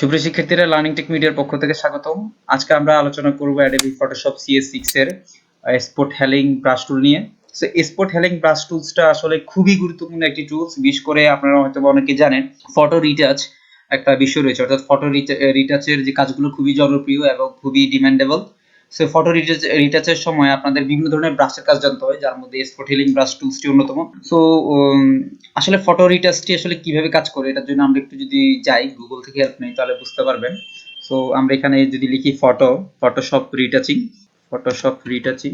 সুপ্রিয় শিক্ষার্থীরা, learning take মিডিয়ার পক্ষ থেকে স্বাগতম। আজকে আমরা আলোচনা করব Adobe Photoshop CS6 এর স্পট হেলিং ব্রাশ টুল নিয়ে। সো স্পট হেলিং ব্রাশ টুলসটা আসলে খুবই গুরুত্বপূর্ণ একটি টুলস। বিশেষ করে আপনারা হয়তো অনেকে জানেন ফটো রিটাচ একটা বিষয় রয়েছে, অর্থাৎ ফটো রিটাচের যে কাজগুলো খুবই জনপ্রিয় এবং খুবই ডিমান্ডেবল। সো ফটো রিটাচের সময় আপনাদের বিভিন্ন ধরনের ব্রাশের কাজ জানতে হয়, যার মধ্যে স্পট হেলিং ব্রাশ টুলসটি অন্যতম। সো আসলে ফটো রিটাচটি আসলে কিভাবে কাজ করে, এটার জন্য আমরা একটু যদি যাই গুগল থেকে হেল্প নেই তাহলে বুঝতে পারবেন। সো আমরা এখানে যদি লিখি ফটোশপ রিটাচিং,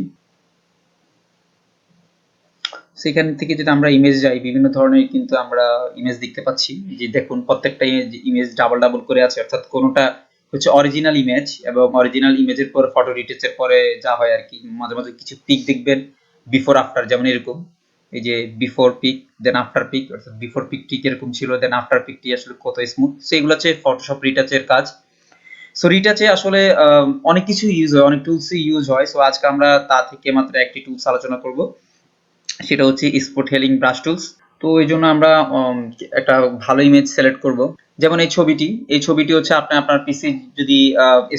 সেখান থেকে যদি আমরা ইমেজ যাই, বিভিন্ন ধরনের কিন্তু আমরা ইমেজ দেখতে পাচ্ছি। যে দেখুন, প্রত্যেকটা ইমেজ ডাবল ডাবল করে আছে, অর্থাৎ কোনোটা হচ্ছে অরিজিনাল ইমেজ এবং অরিজিনাল ইমেজের পর ফটো রিটাচের পরে যা হয় আর কি, মাঝে মাঝে কিছু পিক দেখবেন বিফোর আফটার, যেমন এরকম এই যে before pick then after pick, অর্থাৎ বিফোর পিকটি এরকম ছিল, দেন আফটার পিকটি আসলে কত স্মুথ। সো এগুলো হচ্ছে ফটোশপ রিটাচের কাজ। সো রিটাচে আসলে অনেক কিছু ইউজ হয়, অনেক টুলস ইউজ হয়। সো আজকে আমরা তা থেকে মাত্র একটি টুলস আলোচনা করব, সেটা হচ্ছে স্পট হেলিং ব্রাশ টুলস। তো এই জন্য আমরা একটা ভালো ইমেজ সিলেক্ট করব। যেমন এই ছবিটি হচ্ছে আপনি আপনার পিসি যদি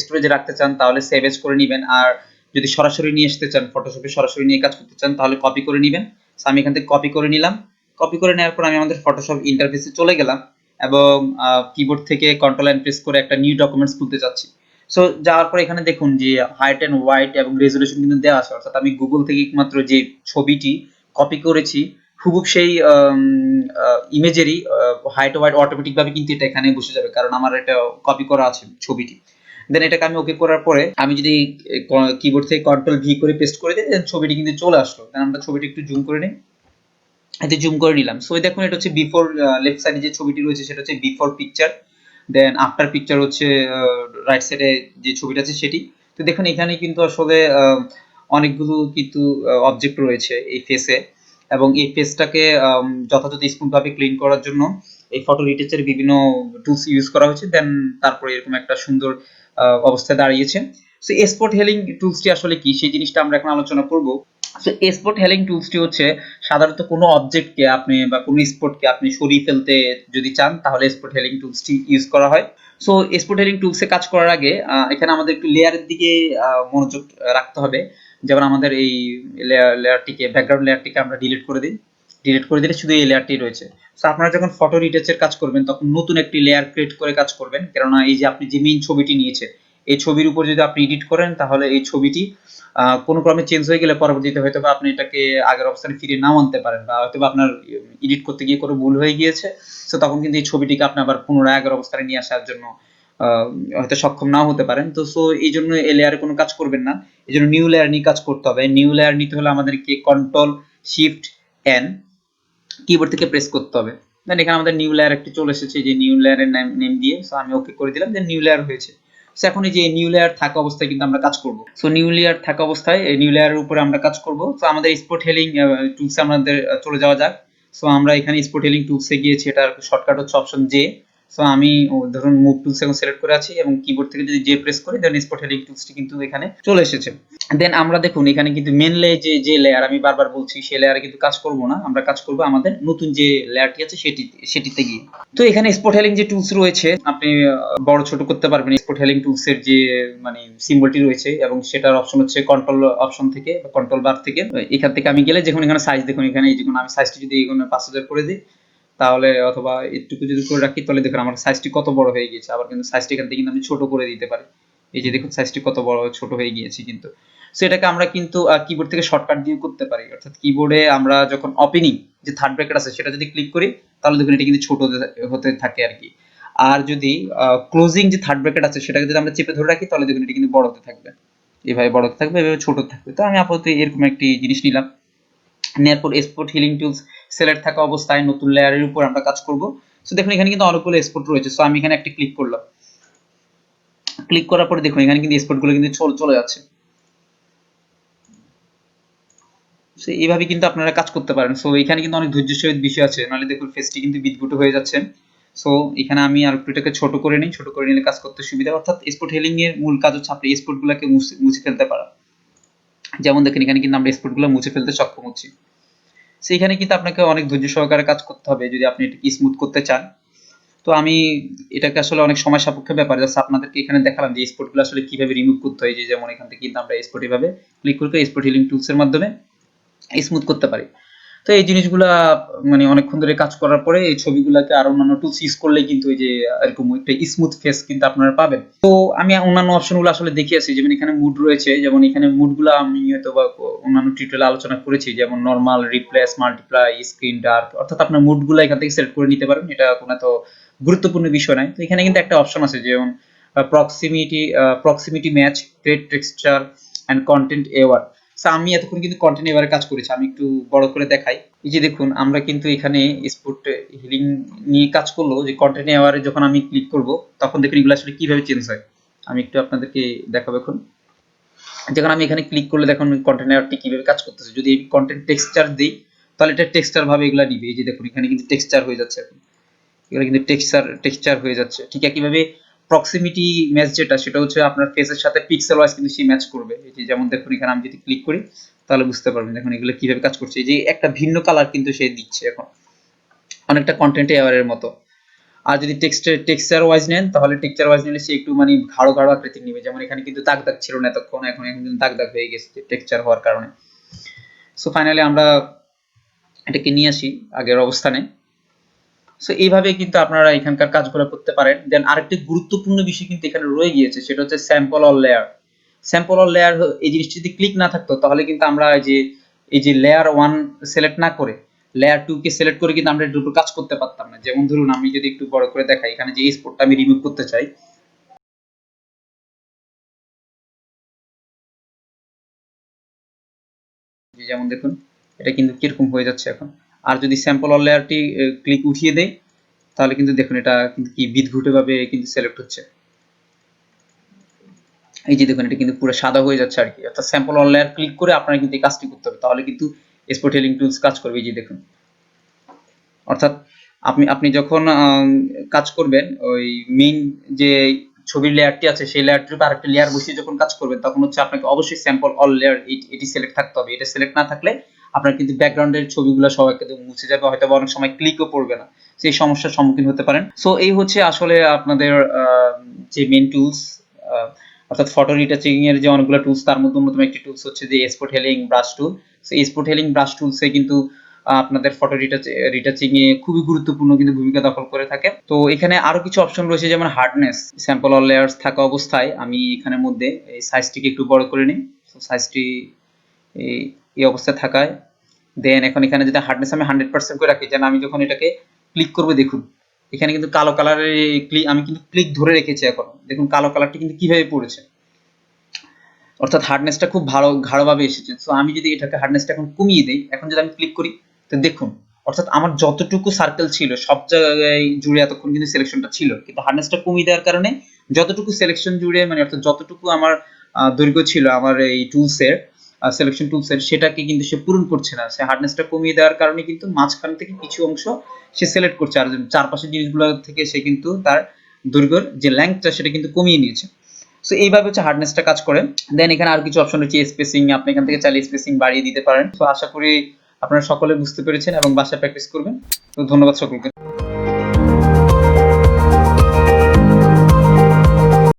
স্টোরেজে রাখতে চান তাহলে সেভ এজ করে নেবেন, আর যদি সরাসরি নিয়ে আসতে চান, ফটোশপে সরাসরি নিয়ে কাজ করতে চান তাহলে কপি করে নেবেন। সো আমি এখান থেকে কপি করে নিলাম। কপি করে নেওয়ার পর আমি আমাদের ফটোশপ ইন্টারফেসে চলে গেলাম এবং কিবোর্ড থেকে কন্ট্রোল এন্ড প্রেস করে একটা নিউ ডকুমেন্টস খুলতে যাচ্ছি। সো যাওয়ার পর এখানে দেখুন যে হাইট এন্ড ওয়াইড এবং রেজোলিউশন কিন্তু দেওয়া আছে, অর্থাৎ আমি গুগল থেকে মাত্র যে ছবিটি কপি করেছি হুবহু সেই ইমেজেরই হাইট ওয়াইড অটোমেটিক ভাবে কিন্তু এটা এখানে বসে যাবে, কারণ আমার এটা কপি করা আছে ছবিটি। দেন এটাকে আমি ওকে করার পরে আমি যদি কিবোর্ড থেকে কন্ট্রোল ভি করে পেস্ট করে দিই, দেন ছবিটি কিন্তু চলে আসলো। দেন আমরা ছবিটি একটু জুম করে নিই, এতে জুম করে নিলাম। সো দেখুন, এটা হচ্ছে বিফোর, লেফট সাইডে যে ছবিটি রয়েছে সেটা হচ্ছে before picture, then after picture হচ্ছে রাইট সাইডে যে ছবিটা আছে সেটি। তো দেখুন এখানে কিন্তু আসলে অনেকগুলো কিন্তু অবজেক্ট রয়েছে এই ফেসে, এবং এই ফেসটাকে যথাযথ স্মুথভাবে ক্লিন করার জন্য এই ফটো রিটাচের বিভিন্ন টুলস ইউজ করা হয়েছে। দেন তারপরে এরকম একটা সুন্দর অবস্থায় দাঁড়িয়েছে। সো স্পট হেলিং টুলসটি আসলে কি, সেই জিনিসটা আমরা এখন আলোচনা করব। সো স্পট হেলিং টুলসটি হচ্ছে সাধারণত কোনো অবজেক্টকে আপনি বা কোনো স্পটকে আপনি সরিয়ে ফেলতে যদি চান তাহলে স্পট হেলিং টুলসটি ইউজ করা হয়। সো স্পট হেলিং টুলসে কাজ করার আগে এখানে আমাদের একটু লেয়ারের দিকে মনোযোগ রাখতে হবে। যেমন আমাদের এই লেয়ারটিকে, ব্যাকগ্রাউন্ড লেয়ারটিকে আমরা ডিলিট করে দিই। ডিলিট করে দিলে শুধু এই লেয়ারটি রয়েছে। সো আপনারা যখন ফটো রিটাচের কাজ করবেন তখন নতুন একটি লেয়ার ক্রিয়েট করে কাজ করবেন, কেননা এই যে আপনি যে মেইন ছবিটি নিয়েছে এই ছবির উপর যদি আপনি এডিট করেন তাহলে এই ছবিটি কোনো ক্রমে চেঞ্জ হয়ে গেলে পরবর্তীতে হয়তো বা আপনি এটাকে আগের অবস্থানে ফিরিয়ে নাও আনতে পারেন, বা হয়তো বা আপনার এডিট করতে গিয়ে কোনো ভুল হয়ে গিয়েছে। সো তখন কিন্তু এই ছবিটিকে আপনি আবার পুনরায় আগের অবস্থানে নিয়ে আসার জন্য হয়তো সক্ষম নাও হতে পারেন। তো সো এই জন্য এই লেয়ারে কোনো কাজ করবেন না, এই জন্য নিউ লেয়ার নিয়ে কাজ করতে হবে। নিউ লেয়ার নিতে হলে আমাদেরকে কন্ট্রোল শিফট এন কিবোর্ড থেকে প্রেস করতে হবে। দেন এখানে আমাদের নিউ লেয়ার একটি চলে এসেছে, যে নিউ লেয়ারের নেম দিয়ে। সো আমি ওকে করে দিলাম, দেন নিউ লেয়ার হয়েছে। সো এখন এই যে নিউ লেয়ার থাকা অবস্থায় কিন্তু আমরা কাজ করব। সো নিউ লেয়ার থাকা অবস্থায় এই নিউ লেয়ারের উপরে আমরা কাজ করব। সো আমাদের স্পট হেলিং টুলসে আমাদের চলে যাওয়া যাক। সো আমরা এখানে স্পট হেলিং টুলসে গিয়েছি, এটার শর্টকাট হচ্ছে অপশন জে। সো আমি ধরুন মুভ টুলস এখন সিলেক্ট করে আছি এবং কিবোর্ড থেকে যদি জে প্রেস করি দেন স্পট হেলিং টুলসটি কিন্তু এখানে চলে এসেছে। দেন আমরা দেখুন এখানে কিন্তু মেন যে লেয়ার আমি বারবার বলছি সেই লেয়ারে কিন্তু কাজ করব না, আমরা কাজ করব আমাদের নতুন যে লেয়ারটি আছে সেটিতে গিয়ে। তো এখানে স্পট হেলিং যে টুলস রয়েছে আপনি বড় ছোট করতে পারবেন। স্পট হেলিং টুলস এর যে মানে সিম্বলটি রয়েছে এবং সেটার অপশন হচ্ছে কন্ট্রোল অপশন থেকে বা কন্ট্রোল বার থেকে। এখান থেকে আমি গেলে দেখুন এখানে সাইজ, দেখুন এখানে এই যে আমি সাইজটি যদি এখানে 5000 করে দিই তাহলে, অথবা একটুকু যদি করে রাখি তাহলে দেখুন আমার সাইজটি কত বড় হয়ে গিয়েছে। আবার কিন্তু সাইজটি এখান থেকে কিন্তু আমি ছোট করে দিতে পারি। এই যে দেখুন সাইজটি কত বড় ছোট হয়ে গিয়েছে কিন্তু। সো এটাকে আমরা কিন্তু কিবোর্ড থেকে শর্টকাট দিয়ে করতে পারি, অর্থাৎ কিবোর্ডে আমরা যখন ওপেনিং যে থার্ড ব্র্যাকেট আছে সেটা যদি ক্লিক করি তাহলে দেখুন এটা কিন্তু ছোট হতে থাকে আর কি। আর যদি ক্লোজিং যে থার্ড ব্র্যাকেট আছে সেটাকে যদি আমরা চেপে ধরে রাখি তাহলে দেখুন এটা কিন্তু বড় হতে থাকবে, এভাবে বড় হতে থাকবে, এভাবে ছোট থাকবে। তো আমি আপাতত এরকম একটি জিনিস নিলাম। নেওয়ার পর স্পট হিলিং টুলস সিলেক্ট থাকা অবস্থায় নতুন লেয়ারের উপর আমরা কাজ করব। সো দেখুন এখানে কিন্তু অনেকগুলো স্পট রয়েছে। সো আমি এখানে একটা ক্লিক করলাম। ক্লিক করার পরে দেখুন এখানে কিন্তু স্পটগুলো কিন্তু চলে যাচ্ছে। সো এইভাবে কিন্তু আপনারা কাজ করতে পারেন। সো এখানে কিন্তু অনেক ধৈর্য সহিত বিষয় আছে, নাহলে দেখুন ফেসটি কিন্তু বিদঘুটে হয়ে যাচ্ছে। সো এখানে আমি আর একটু এটাকে ছোট করে নিই, ছোট করে নিলে কাজ করতে সুবিধা। অর্থাৎ স্পট হেলিং এর মূল কাজ হচ্ছে আপনি স্পটগুলোকে মুছে ফেলতে পারা। যেমন দেখেন এখানে কিন্তু আমরা স্পটগুলো মুছে ফেলতে সক্ষম হচ্ছি। সো এখানে কিন্তু আপনাকে অনেক ধৈর্য সহকারে কাজ করতে হবে যদি আপনি এটাকে স্মুথ করতে চান। তো আমি এটাকে আসলে অনেক সময় সাপেক্ষ ব্যাপার, জাস্ট আপনাদেরকে এখানে দেখালাম যে স্পটগুলো আসলে কিভাবে রিমুভ করতে হয়। যে যেমন এখান থেকে কিন্তু আমরা স্পট এভাবে ক্লিক করে স্পট হিলিং টুলসের মাধ্যমে স্মুথ করতে পারি। তো এই জিনিসগুলা মানে অনেকক্ষণ ধরে কাজ করার পরে এই ছবিগুলোকে আর অন্যান্য টুলস ইউজ করলেই কিন্তু এই যে এরকম একটা স্মুথ ফেস কিন্তু আপনারা পাবেন। তো আমি অন্যান্য অপশনগুলো আসলে দেখিয়েছি, যেমন এখানে মুড রয়েছে, যেমন এখানে মুডগুলো আমি হয়তো বা অন্যান্য টিউটোরিয়ালে আলোচনা করেছি, যেমন normal, replace, multiply, screen dark, অর্থাৎ আপনার মুডগুলো এখান থেকে সিলেক্ট করে নিতে পারেন। এটা কোনো তো গুরুত্বপূর্ণ বিষয় নয়। তো এখানে কিন্তু একটা অপশন আছে যেমন proximity match, create texture and content aware. আমি এতক্ষণ কিন্তু কন্টেন্ট এবারে কাজ করেছি, আমি একটু বড় করে দেখাই। এই যে দেখুন, আমরা কিন্তু এখানে স্পট হিলিং নিয়ে কাজ করলো যে কন্টেন্ট এওয়ারে যখন আমি ক্লিক করব তখন দেখুন এগুলো আসলে কিভাবে চেঞ্জ হয়। আমি একটু আপনাদেরকে দেখাবো এখন। যখন আমি এখানে ক্লিক করলে দেখুন কন্টেন্ট এওয়ারটি কিভাবে কাজ করতেছে। যদি এই কন্টেন্ট টেক্সচার দিই তাহলে এটা টেক্সচার ভাবে এগুলা নিবে। এই যে দেখুন এখানে কিন্তু টেক্সচার হয়ে যাচ্ছে এখন, এগুলো কিন্তু টেক্সচার হয়ে যাচ্ছে। ঠিক একইভাবে প্রক্সিমিটি ম্যাচ যেটা, সেটা হচ্ছে আপনার ফেসের সাথে পিক্সেল ওয়াইজ কিন্তু সে ম্যাচ করবে। এই যে যেমন দেখুন এখানে আমি যদি ক্লিক করি তাহলে বুঝতে পারবেন দেখুন এগুলো কিভাবে কাজ করছে। এই যে একটা ভিন্ন কালার কিন্তু সে দিচ্ছে এখন, অনেকটা কন্টেন্ট এওয়ারের মতো। আর যদি টেক্সচার ওয়াইজ নেন তাহলে টেক্সচার ওয়াইজ নিলে সে একটু মানে গাঢ় গাঢ় আকৃতির নেবে। যেমন এখানে কিন্তু দাগ দাগ ছিল না এতক্ষণ, এখন কিন্তু দাগ দাগ হয়ে গেছে টেক্সচার হওয়ার কারণে। সো ফাইনালি আমরা এটাকে নিয়ে আসি আগের অবস্থানে। সো এইভাবে কিন্তু আপনারা এখানকার কাজগুলো করতে পারেন। দেন আরেকটি গুরুত্বপূর্ণ বিষয় কিন্তু এখানে রয়ে গিয়েছে, সেটা হচ্ছে sample or layer. Sample or layer, এই জিনিসটি যদি ক্লিক না থাকতো তাহলে কিন্তু আমরা এই যে লেয়ার 1 সিলেক্ট না করে লেয়ার 2 কে সিলেক্ট করে কিন্তু আমরা দুটো কাজ করতে পারতাম না। যেমন ধরুন আমি যদি একটু বড় করে দেখাই, এখানে যে স্পটটা আমি রিমুভ করতে চাই, যেমন দেখুন এটা কিন্তু কিরকম হয়ে যাচ্ছে এখন। আর যদি স্যাম্পল অর লেয়ারটি ক্লিক উঠিয়ে দেই তাহলে কিন্তু দেখুন এটা কিন্তু কি বিদঘুটে ভাবে কিন্তু সিলেক্ট হচ্ছে। এই যে দেখুন এটা কিন্তু পুরো সাদা হয়ে যাচ্ছে আর কি। অর্থাৎ স্যাম্পল অন লেয়ার ক্লিক করে আপনারা কিন্তু এই কাজটি করতে হবে, তাহলে কিন্তু স্পট হিলিং টুলস কাজ করবে। এই যে দেখুন, অর্থাৎ আপনি যখন কাজ করবেন ওই মেইন যে ছবির লেয়ারটি আছে সেই লেয়ারটির উপর আরেকটা লেয়ার বসিয়ে যখন কাজ করবেন তখন হচ্ছে আপনাকে অবশ্যই স্যাম্পল অল লেয়ার এটি সিলেক্ট থাকতে হবে। এটা সিলেক্ট না থাকলে আপনার কিন্তু ব্যাকগ্রাউন্ডের ছবিগুলো সব একদম মুছে যাবে, হয়তো অনেক সময় ক্লিকও পড়বে না, সেই সমস্যার সম্মুখীন হতে পারেন। সো এই হচ্ছে আসলে আপনাদের যে মেইন টুলস, অর্থাৎ ফটো রিটাচিং এর যে অনেকগুলো টুলস তার মধ্যে অন্যতম একটি টুলস হচ্ছে যে spot healing brush tool. So spot healing brush টুলসে কিন্তু আপনাদের ফটো রিটাচিং এ খুবই গুরুত্বপূর্ণ কিন্তু ভূমিকা দখল করে থাকে। তো এখানে আরো কিছু অপশন রয়েছে, যেমন হার্ডনেস। স্যাম্পল অল লেয়ার্স থাকা অবস্থায় আমি এখানের মধ্যে এই সাইজটিকে একটু বড় করে নিই। তো সাইজটি এই অবস্থায় থাকায় দেন এখন এখানে যদি হার্ডনেস আমি 100% করে রাখি, যেন আমি যখন এটাকে ক্লিক করব দেখুন এখানে কিন্তু কালো কালারের ক্লিক, আমি কিন্তু ক্লিক ধরে রেখেছি, এখন দেখুন কালো কালারটি কিন্তু কিভাবে পড়েছে, অর্থাৎ হার্ডনেসটা খুব ভালো গাঢ়ভাবে এসেছে। সো আমি যদি এটাকে হার্ডনেসটা এখন কমিয়ে দেই, এখন যদি আমি ক্লিক করি তো দেখুন অর্থাৎ আমার যতটুকু সার্কেল ছিল সব জায়গায় জুড়ে এতক্ষণ কিন্তু সিলেকশনটা ছিল, কিন্তু হার্ডনেসটা কমিয়ে দেওয়ার কারণে যতটুকু সিলেকশন জুড়ে মানে অর্থাৎ যতটুকু আমার দৈর্ঘ্য ছিল আমার এই টুলসের সিলেকশন টুলসের, সেটাকে কিন্তু সে পূরণ করছে না। সে হার্ডনেসটা কমিয়ে দেওয়ার কারণে কিন্তু মাঝখান থেকে কিছু অংশ সে সিলেক্ট করছে, আর চারপাশের জিনিসগুলো থেকে সে কিন্তু তার দৈর্ঘ্যের যে লেংথটা সেটা কিন্তু কমিয়ে নিয়েছে। সো এইভাবে হচ্ছে হার্ডনেসটা কাজ করে। দেন এখানে আর কিছু অপশন রয়েছে স্পেসিং, আপনি এখান থেকে চাইলে স্পেসিং বাড়িয়ে দিতে পারেন। তো আশা করি আপনারা সকলে বুঝতে পেরেছেন এবং বাসায় প্র্যাকটিস করবেন। তো ধন্যবাদ সকলকে।